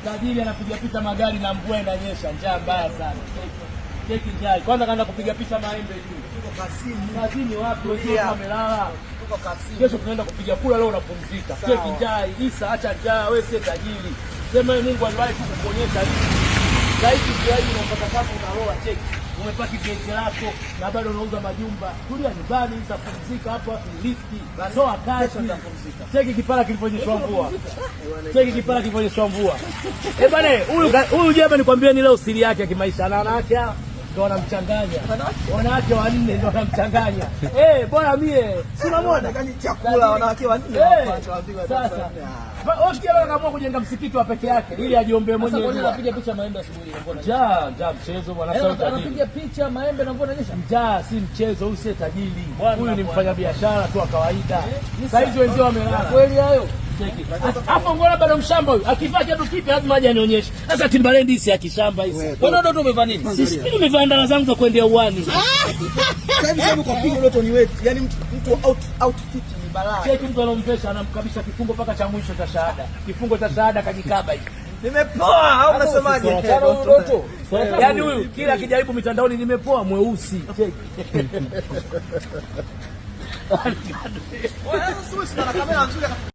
tajiri anapiga picha magari na mvua inanyesha, njaa mbaya sana. Cheki njaa. Kwanza kaanza kupiga picha maembe juu. Tuko kazini wapi wengine wamelala. Tuko kazini. Kesho tunaenda kupiga kula, leo unapumzika. Cheki njaa. Isa acha njaa, wewe si tajiri. Sema Mungu aliwahi kukuonyesha hivi. Zaidi zaidi unapata kama unaoa, cheki. Umepaki geti lako na bado unauza majumba. Tulia nyumbani, utapumzika hapo hapo listi. Toa kazi utapumzika. Cheki kipara kiliponyeshwa mvua. Cheki kipara kiliponyeshwa mvua. Bwana huyu jamaa nikwambia ni leo siri yake ya kimaisha. Na wanawake hao ndio wanamchanganya. Wanawake wanne ndio wanamchanganya. Bora mie. Si unaona gani chakula wanawake wanne hapa. Sasa Oscar leo anaamua kujenga msikiti wa peke yake ili ajiombee mwenyewe. Sasa anapiga picha maembe asubuhi mbona? Njaa mchezo bwana, sasa anapiga picha maembe na mbona nyesha? Njaa si mchezo, huyu si tajiri. Huyu ni mfanyabiashara tu wa kawaida. Sasa hizo wenzao wamelala. Kweli hayo? Cheki. Hapo ngora bado mshamba huyu. Akivaa kitu kipi lazima aje anionyeshe. Sasa Timberland hisi akishamba hisi. Wewe ndio umevaa nini? Sisi mimi nimevaa ndala zangu za kuendea uani. Sasa hivi kwa pigo loto ni wetu. Yaani mtu outfit ni balaa. Cheki mtu anampesha anamkabisha kifungo mpaka cha mwisho cha shahada. Kifungo cha shahada kajikaba hivi. Nimepoa au unasemaje? Yaani huyu kila kijaribu mitandaoni nimepoa mweusi. Cheki. Wewe sio na kamera nzuri.